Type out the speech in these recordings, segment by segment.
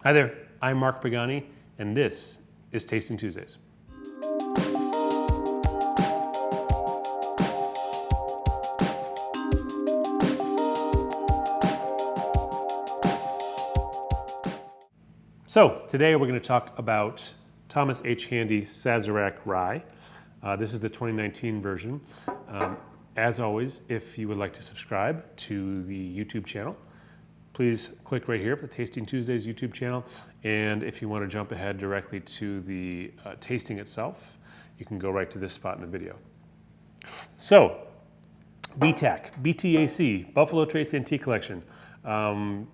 Hi there, I'm Marc Pagani, and this is Tasting Tuesdays. So today we're going to talk about Thomas H. Handy Sazerac Rye. This is the 2019 version. As always, if you would like to subscribe to the YouTube channel, please click right here for the Tasting Tuesdays YouTube channel. And if you want to jump ahead directly to the tasting itself, you can go right to this spot in the video. So, BTAC, Buffalo Trace Antique Collection.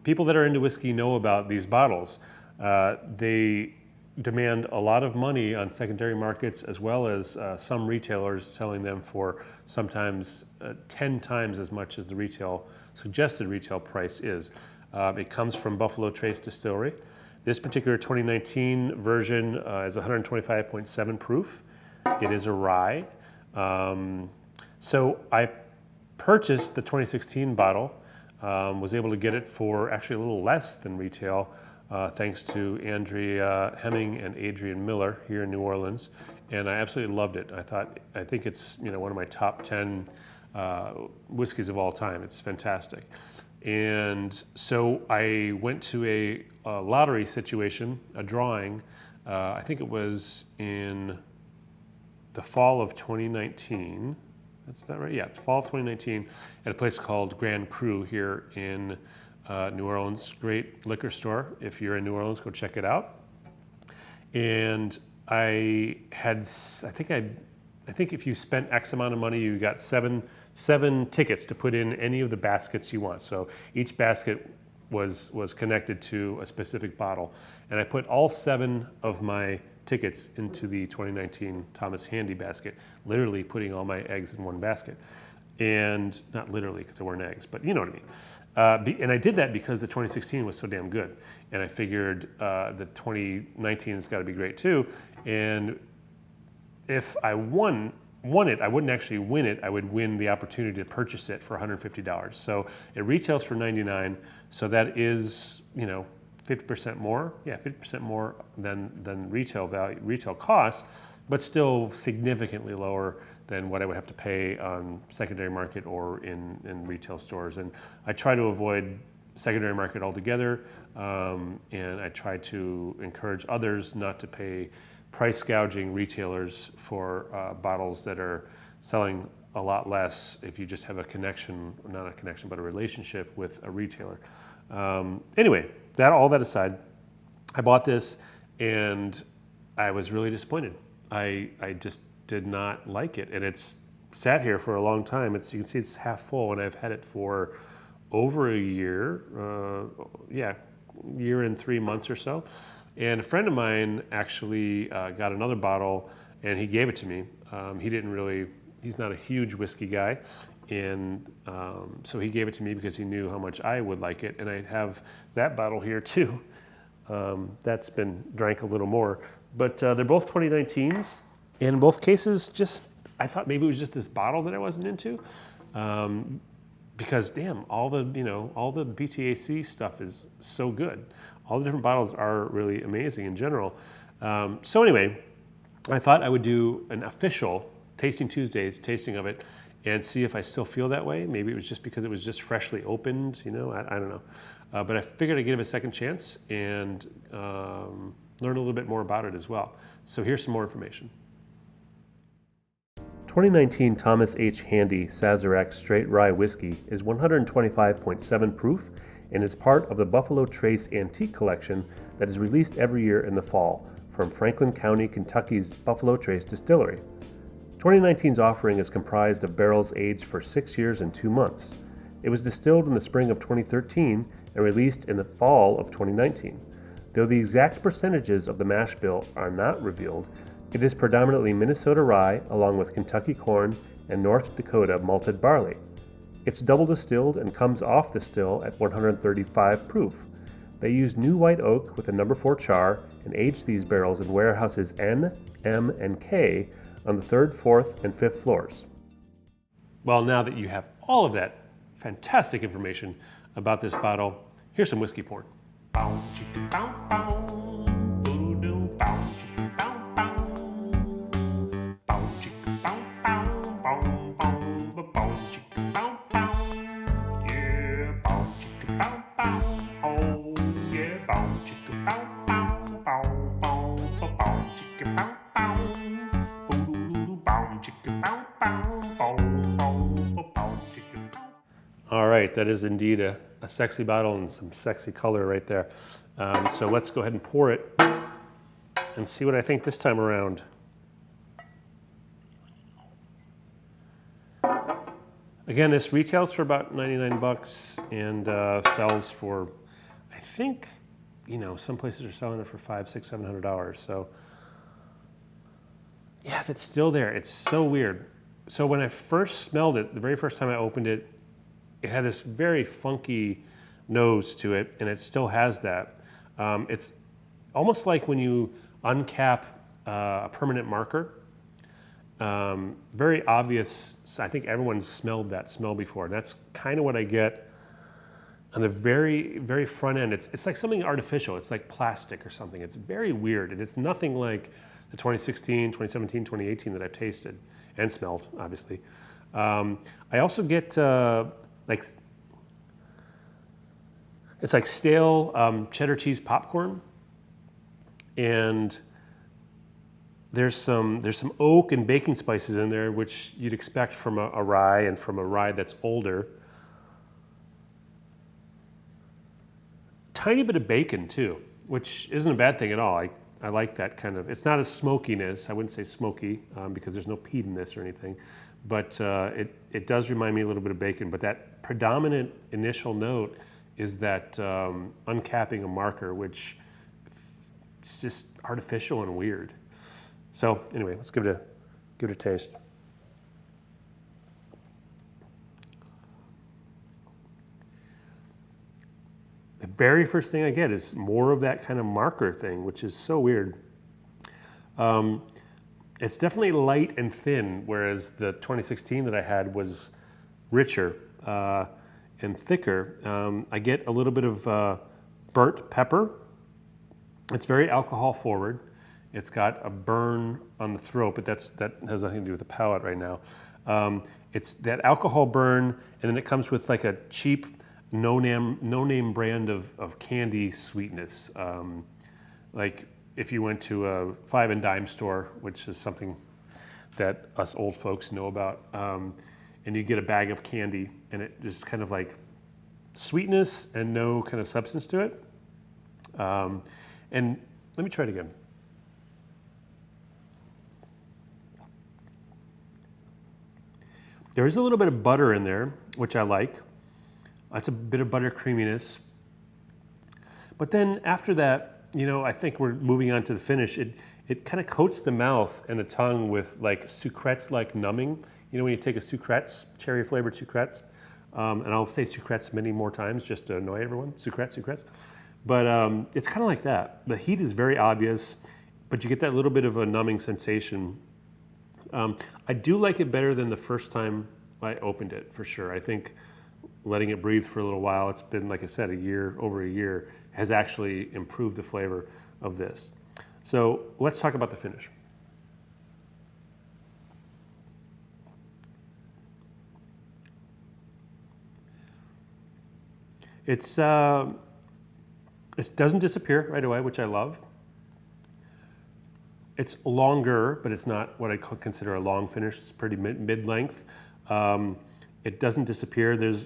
People that are into whiskey know about these bottles. They demand a lot of money on secondary markets, as well as some retailers selling them for sometimes 10 times as much as the suggested retail price is. It comes from Buffalo Trace Distillery. This particular 2019 version is 125.7 proof. It is a rye. So I purchased the 2016 bottle, was able to get it for actually a little less than retail, thanks to Andrea Hemming and Adrian Miller here in New Orleans, and I absolutely loved it. I think it's one of my top 10 whiskeys of all time. It's fantastic. And so I went to a lottery situation, a drawing. I think it was in the fall of 2019. That's not right. Yeah, it's fall of 2019 at a place called Grand Cru here in New Orleans. Great liquor store. If you're in New Orleans, go check it out. And I think if you spent X amount of money, you got seven tickets to put in any of the baskets you want. So each basket was connected to a specific bottle. And I put all 7 of my tickets into the 2019 Thomas Handy basket, literally putting all my eggs in one basket. And not literally, because there weren't eggs, but you know what I mean. And I did that because the 2016 was so damn good. And I figured the 2019 has got to be great too. And if I won it, I wouldn't actually win it. I would win the opportunity to purchase it for $150. So it retails for $99. So that is, 50% more. Yeah, 50% more than retail costs, but still significantly lower than what I would have to pay on secondary market or in retail stores. And I try to avoid secondary market altogether, and I try to encourage others not to pay price gouging retailers for bottles that are selling a lot less if you just have a connection, not a connection, but a relationship with a retailer. Anyway, all that aside, I bought this and I was really disappointed. I just did not like it, and it's sat here for a long time. You can see it's half full, and I've had it for over a year, year and 3 months or so. And a friend of mine actually got another bottle, and he gave it to me. He's not a huge whiskey guy, and so he gave it to me because he knew how much I would like it. And I have that bottle here too. That's been drank a little more, but they're both 2019s. And in both cases, I thought maybe it was just this bottle that I wasn't into, because damn, all the BTAC stuff is so good. All the different bottles are really amazing in general. So anyway, I thought I would do an official Tasting Tuesdays tasting of it and see if I still feel that way. Maybe it was just because it was just freshly opened, I don't know. But I figured I'd give it a second chance and learn a little bit more about it as well. So here's some more information. 2019 Thomas H. Handy Sazerac Straight Rye Whiskey is 125.7 proof and is part of the Buffalo Trace Antique Collection that is released every year in the fall from Franklin County, Kentucky's Buffalo Trace Distillery. 2019's offering is comprised of barrels aged for 6 years and 2 months. It was distilled in the spring of 2013 and released in the fall of 2019. Though the exact percentages of the mash bill are not revealed, it is predominantly Minnesota Rye along with Kentucky corn and North Dakota Malted Barley. It's double distilled and comes off the still at 135 proof. They use new white oak with a number 4 char and aged these barrels in warehouses N, M, and K on the 3rd, 4th, and 5th floors. Well, now that you have all of that fantastic information about this bottle, here's some whiskey porn. Bow, chicka, bow, bow. that is indeed a sexy bottle and some sexy color right there. So let's go ahead and pour it and see what I think this time around. Again, this retails for about 99 bucks and sells for, I think, you know, some places are selling it for $500, $600, $700. So yeah, if it's still there, it's so weird. So when I first smelled it, the very first time I opened it, it had this very funky nose to it, and it still has that. It's almost like when you uncap a permanent marker. Very obvious. I think everyone's smelled that smell before. That's kind of what I get on the very, very front end. It's like something artificial. It's like plastic or something. It's very weird, and it's nothing like the 2016, 2017, 2018 that I've tasted and smelled, obviously. I also get like, it's like stale cheddar cheese popcorn, and there's some oak and baking spices in there, which you'd expect from a rye and from a rye that's older. Tiny bit of bacon too, which isn't a bad thing at all. I like that kind of, it's not a smokiness. I wouldn't say smoky because there's no peat in this or anything, but it does remind me a little bit of bacon. But that predominant initial note is that uncapping a marker, which it's just artificial and weird. So anyway, let's give it a taste. The very first thing I get is more of that kind of marker thing, which is so weird. It's definitely light and thin, whereas the 2016 that I had was richer and thicker. I get a little bit of burnt pepper. It's very alcohol forward. It's got a burn on the throat, but that has nothing to do with the palate right now. It's that alcohol burn, and then it comes with like a cheap, no-name brand of candy sweetness. Like if you went to a 5 and dime store, which is something that us old folks know about, and you get a bag of candy, and it just kind of like sweetness and no kind of substance to it. And let me try it again. There is a little bit of butter in there, which I like. That's a bit of butter creaminess. But then after that, you know, I think we're moving on to the finish. It kind of coats the mouth and the tongue with like sucrets-like numbing. You know, when you take a sucrets, cherry-flavored sucrets, and I'll say sucrets many more times just to annoy everyone, sucrets. But it's kind of like that. The heat is very obvious, but you get that little bit of a numbing sensation. I do like it better than the first time I opened it, for sure. I think letting it breathe for a little while, it's been, like I said, over a year, has actually improved the flavor of this. So let's talk about the finish. It doesn't disappear right away, which I love. It's longer, but it's not what I consider a long finish. It's pretty mid-length. It doesn't disappear. There's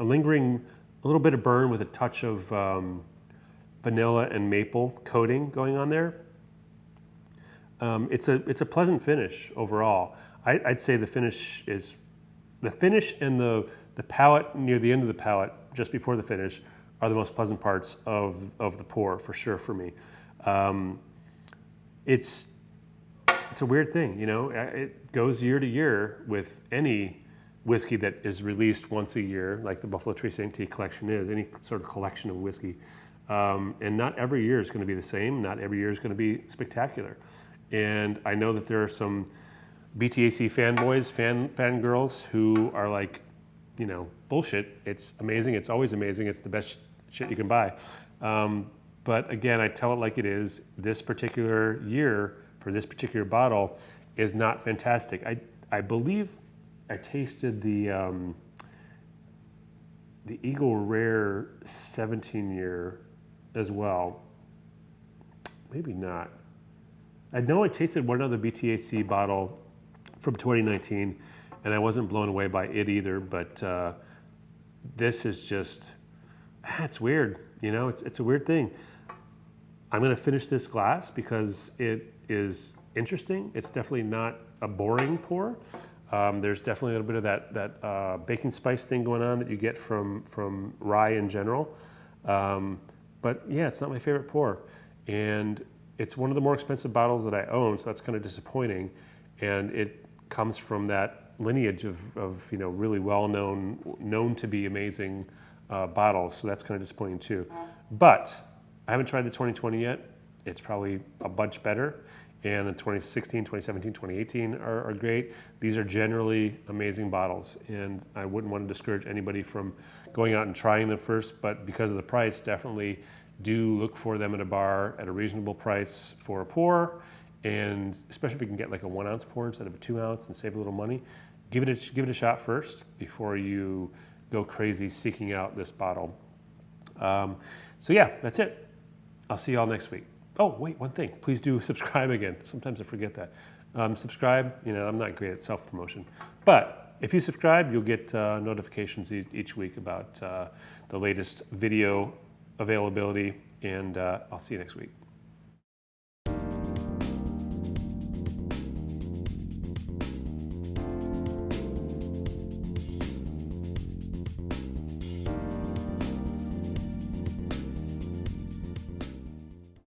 a lingering, a little bit of burn with a touch of vanilla and maple coating going on there. It's a pleasant finish overall. I'd say the finish and the palate near the end of the palate, just before the finish, are the most pleasant parts of the pour, for sure, for me. It's a weird thing, you know. It goes year to year with any whiskey that is released once a year, like the Buffalo Trace Antique Collection is, any sort of collection of whiskey. And not every year is going to be the same. Not every year is going to be spectacular. And I know that there are some BTAC fanboys, fangirls who are like, you know, bullshit. It's amazing. It's always amazing. It's the best shit you can buy. But again, I tell it like it is. This particular year for this particular bottle is not fantastic. I believe I tasted the Eagle Rare 17-year as well. Maybe not. I know I tasted one other BTAC bottle from 2019, and I wasn't blown away by it either, but this is just, it's weird. You know, it's a weird thing. I'm going to finish this glass because it is interesting. It's definitely not a boring pour. There's definitely a little bit of that baking spice thing going on that you get from rye in general. But yeah, it's not my favorite pour. And it's one of the more expensive bottles that I own, so that's kind of disappointing. And it comes from that lineage of you know, really known to be amazing bottles, so that's kind of disappointing too. But I haven't tried the 2020 yet. It's probably a bunch better. And the 2016, 2017, 2018 are great. These are generally amazing bottles, and I wouldn't want to discourage anybody from going out and trying them first, but because of the price, definitely do look for them at a bar at a reasonable price for a pour, and especially if you can get like a 1 ounce pour instead of a 2 ounce and save a little money, give it a shot first before you go crazy seeking out this bottle. So yeah, that's it. I'll see you all next week. Oh, wait, one thing. Please do subscribe again. Sometimes I forget that. Subscribe, you know, I'm not great at self-promotion. But if you subscribe, you'll get notifications each week about the latest video availability, and I'll see you next week.